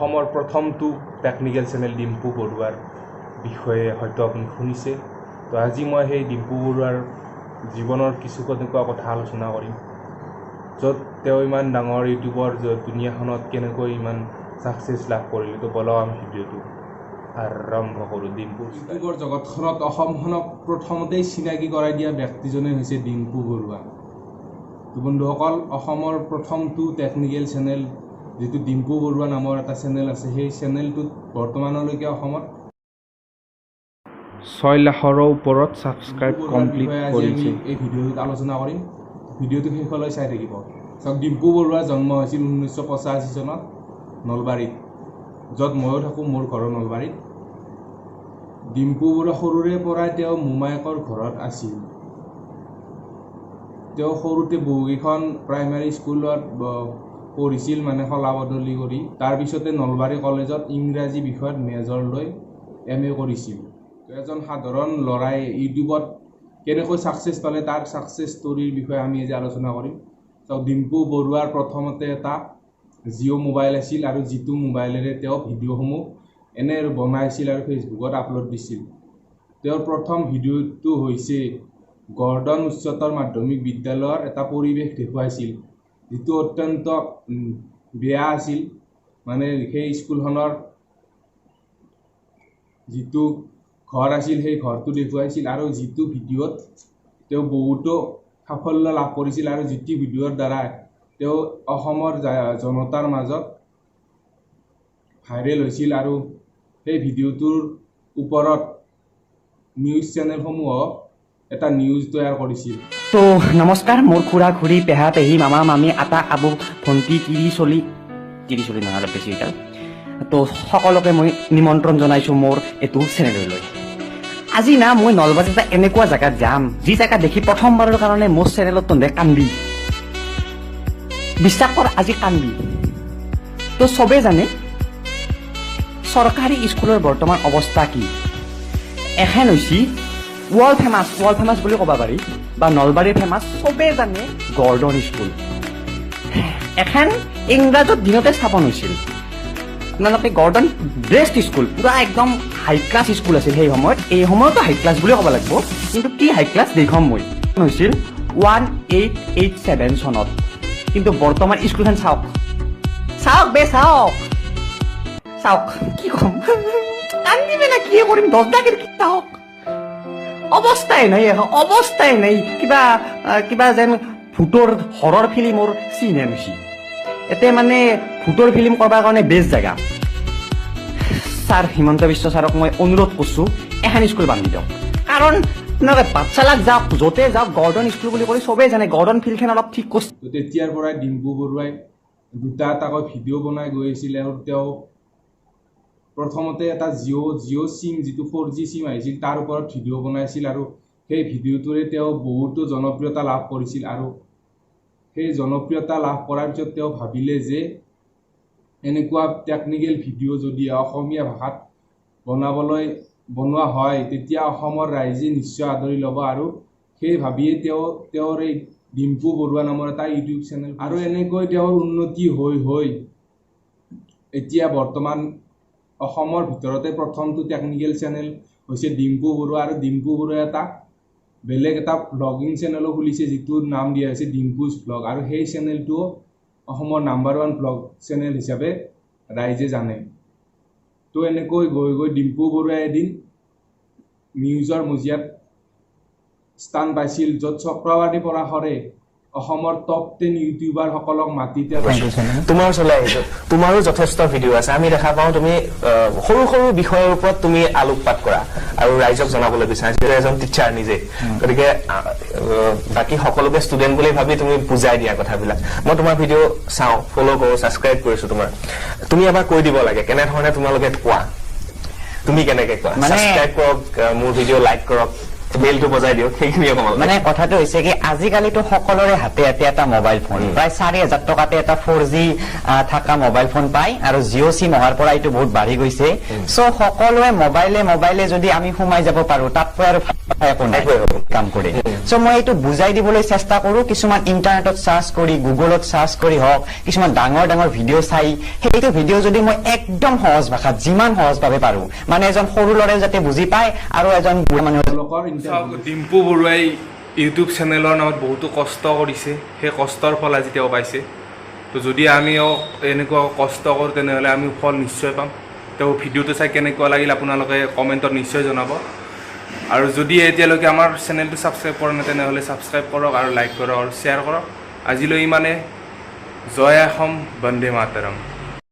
অসমৰ প্ৰথমটো technical channel Dimpu বৰুৱাৰ বিষয়ে হয়তো আপুনি শুনিছে। তো আজি মই সেই ডিম্পু বৰুৱাৰ জীৱনৰ কিছু তেনেকুৱা কথা আলোচনা কৰিম, য'ত তেওঁ ইমান ডাঙৰ ইউটিউবৰ দুনিয়াখনত কেনেকৈ ইমান ছাকচেছ লাভ কৰিলে। তো বলক আমি ভিডিঅ'টো আৰম্ভ কৰোঁ। ইউটিউবৰ জগতখনত অসমখনক প্ৰথমতেই চিনাকি কৰাই দিয়া ব্যক্তিজনেই হৈছে ডিম্পু বৰুৱা। তো বন্ধুসকল, অসমৰ প্ৰথমটো টেকনিকেল চেনেল যিটো ডিম্পু বৰুৱা নামৰ এটা চেনেল আছে, সেই চেনেলটোত বৰ্তমানলৈকে অসমত 6 লাখৰো ওপৰত ছাবস্ক্ৰাইব কমপ্লিট কৰিছে। এই ভিডিঅ'টোত আলোচনা কৰিম, ভিডিঅ'টো শেষলৈ চাই থাকিব। চাওক, ডিম্পু বৰুৱাৰ জন্ম হৈছিল 1985 চনত নলবাৰীত, য'ত ময়ো থাকোঁ, মোৰ ঘৰৰ নলবাৰীত। ডিম্পু বৰুৱা সৰুৰে পৰাই তেওঁ মোমায়েকৰ ঘৰত আছিল। তেওঁ সৰুতে বহুকেইখন প্ৰাইমাৰী স্কুলত পঢ়িছিল, মানে সলা বদলি কৰি। তাৰপিছতে নলবাৰী কলেজত ইংৰাজী বিষয়ত মেজৰ লৈ MA কৰিছিল। এজন সাধাৰণ ল'ৰাই ইউটিউবত কেনেকৈ ছাকচেছ পালে তাৰ ছাকচেছ ষ্টৰীৰ বিষয়ে আমি আজি আলোচনা কৰিম। চাওক, ডিম্পু বৰুৱাৰ প্ৰথমতে এটা জিঅ' মোবাইল আছিল, আৰু যিটো মোবাইলেৰে তেওঁ ভিডিঅ'সমূহ এনে বনাইছিল আৰু ফেচবুকত আপলোড দিছিল। তেওঁৰ প্ৰথম ভিডিঅ'টো হৈছে গৰ্ডন উচ্চতৰ মাধ্যমিক বিদ্যালয়ৰ এটা পৰিৱেশ দেখুৱাইছিল, যিটো অত্যন্ত বেয়া আছিল। মানে সেই স্কুলখনৰ যিটো ঘৰ আছিল, সেই ঘৰটো দেখুৱাইছিল, আৰু যিটো ভিডিঅ'ত তেওঁ বহুতো সাফল্য লাভ কৰিছিল, আৰু যিটো ভিডিঅ'ৰ দ্বাৰা তেওঁ অসমৰ জনতাৰ মাজত ভাইৰেল হৈছিল। আৰু সেই ভিডিঅ'টোৰ ওপৰত নিউজ চেনেলসমূহক এটা নিউজ তৈয়াৰ কৰিছিল। তো নমস্কাৰ, মোৰ খুৰা খুৰী, পেহা পেহী, মামা মামী, আটা আবু, ভণ্টি, তিৰি চলি নহয়, অলপ বেছি এতিয়া। তো সকলোকে মই নিমন্ত্ৰণ জনাইছোঁ মোৰ এইটো চেনেললৈ। আজি না মই নলবাৰীত এটা এনেকুৱা জেগাত যাম, যি জেগা দেখি প্ৰথমবাৰৰ কাৰণে মোৰ চেনেলত তন্ধে কান্দি, বিশ্বাস কৰ আজি কান্দি। তো চবেই জানে চৰকাৰী স্কুলৰ বৰ্তমান অৱস্থা কি। এখন হৈছে ৱৰ্ল্ড ফেমাছ বুলি ক'ব পাৰি, বা নলবাৰীৰ ফেমাছ, চবেই জানে গৰ্ডন স্কুল। এখন ইংৰাজত দিনতে স্থাপন হৈছিল। আপোনালোকে গৰ্ডন বেষ্ট স্কুল, পুৰা একদম হাই ক্লাছ স্কুল আছিল সেই সময়ত। এই সময়তো হাই ক্লাছ বুলিয়ে ক'ব লাগিব, কিন্তু কি হাই ক্লাছ দেখুৱাম মই। হৈছিল 1887 চনত। কিন্তু বৰ্তমান স্কুলখন চাওক কি ক'ম, কান্দিবে না কি কৰিম, 10 লাখেৰ কি চাওক। অৱস্থাই নাই, কিবা যেন ভূতৰ হৰৰ ফিল্মৰ চিন হৈছে। এতে মানে ভূতৰ ফিল্ম কৰবাৰ কাৰণে বেষ্ট জেগা। ছাৰ হিমন্ত বিশ্ব ছাৰক মই অনুৰোধ কৰিছোঁ, এখন স্কুল বান্ধি দিয়ক। কাৰণ আপোনালোকে বাচ্চালাক যাওক, য'তে যাওক গৰ্ডন স্কুল বুলি ক'লে চবেই জানে গৰ্ডন ফিল্ডখন অলপ ঠিক কৰিছে। তেতিয়াৰ পৰাই ডিম্পু বৰুৱাই দুটা এটাকৈ ভিডিঅ' বনাই গৈ আছিল। আৰু তেওঁ প্ৰথমতে এটা জিঅ' চিম, যিটো 4G চিম আহিছিল, তাৰ ওপৰত ভিডিঅ' বনাইছিল, আৰু সেই ভিডিঅ'টোৰে তেওঁ বহুতো জনপ্ৰিয়তা লাভ কৰিছিল। আৰু সেই জনপ্ৰিয়তা লাভ কৰাৰ পিছত তেওঁ ভাবিলে যে এনেকুৱা টেকনিকেল ভিডিঅ' যদি অসমীয়া ভাষাত বনোৱা হয়, তেতিয়া অসমৰ ৰাইজে নিশ্চয় আদৰি ল'ব। আৰু সেই ভাবিয়ে তেওঁৰ এই ডিম্পু বৰুৱা নামৰ এটা ইউটিউব চেনেল, আৰু এনেকৈ তেওঁৰ উন্নতি হৈ এতিয়া বৰ্তমান অসমৰ ভিতৰতে প্ৰথমটো টেকনিকেল চেনেল হৈছে ডিম্পু বৰুৱা। আৰু ডিম্পু বৰুৱাই বেলেগ এটা ব্লগিং চেনেলো খুলিছে, যিটোৰ নাম দিয়া হৈছে ডিম্পুজ ব্লগ। আৰু সেই চেনেলটো অসমৰ নাম্বাৰ 1 ব্লগ চেনেল হিচাপে ৰাইজে জানে। তো এনেকৈ গৈ ডিম্পু বৰুৱাই এদিন নিউজৰ মজিয়াত স্থান পাইছিল, য'ত চক্ৰৱাদী পৰাশৰে অসমৰ টপ 10 ইউটিউবাৰসকলক মাতি তোমাৰ ওচৰলৈ আহিছো। তোমাৰো যথেষ্ট ভিডিঅ' আছে, আমি দেখা পাওঁ তুমি সৰু বিষয়ৰ ওপৰত তুমি আলোকপাত কৰা আৰু ৰাইজক জনাবলৈ বিচাৰা, যিহেতু এজন টিচাৰ নিজে। গতিকে বাকী সকলোকে ষ্টুডেণ্ট বুলি ভাবি তুমি বুজাই দিয়া কথাবিলাক। মই তোমাৰ ভিডিঅ' চাওঁ, ফ'ল' কৰোঁ, ছাবস্ক্ৰাইব কৰিছোঁ তোমাৰ। তুমি এবাৰ কৈ দিব লাগে কেনেধৰণে তোমালোকে কোৱা, তুমি কেনেকে কোৱা। ছাবস্ক্ৰাইব কৰক, মোৰ ভিডিঅ' লাইক কৰক, বেলটো বজাই দিয়ক সেইখিনি অকমান মানে কথাটো হৈছে কি আজিকালিতো সকলোৰে হাতে হাতে এটা মোবাইল ফোন প্ৰায় 4,000 টকাতে এটা 4G থকা মোবাইল ফোন পায় আৰু জিঅ' চিম অহাৰ পৰা এইটো বহুত বাঢ়ি গৈছে সো সকলোৱে মোবাইলে যদি আমি সোমাই যাব পাৰো তাতকৈ আৰু একো নাই কাম কৰে সো মই এইটো বুজাই দিবলৈ চেষ্টা কৰো কিছুমান ইণ্টাৰনেটত সাৰ্চ কৰি গুগলত সাৰ্চ কৰি হওক কিছুমান ডাঙৰ ডাঙৰ ভিডিঅ' চাই সেইটো ভিডিঅ' যদি মই একদম সহজ ভাষাত যিমান সহজভাৱে পাৰো মানে এজন সৰু ল'ৰাই যাতে বুজি পায় আৰু এজন বুঢ়া মানুহে ডিম্পু বৰুৱাই ইউটিউব চেনেলৰ নামত বহুতো কষ্ট কৰিছে সেই কষ্টৰ ফল আজি তেওঁ পাইছে তো যদি আমিও এনেকুৱা কষ্ট কৰোঁ তেনেহ'লে আমি ফল নিশ্চয় পাম তেওঁ ভিডিঅ'টো চাই কেনেকুৱা লাগিল আপোনালোকে কমেণ্টত নিশ্চয় জনাব আৰু যদি এতিয়ালৈকে আমাৰ চেনেলটো ছাবস্ক্ৰাইব কৰা নাই তেনেহ'লে ছাবস্ক্ৰাইব কৰক আৰু লাইক কৰক আৰু শ্বেয়াৰ কৰক আজিলৈ ইমানে জয় অসম বন্দে মাতৰম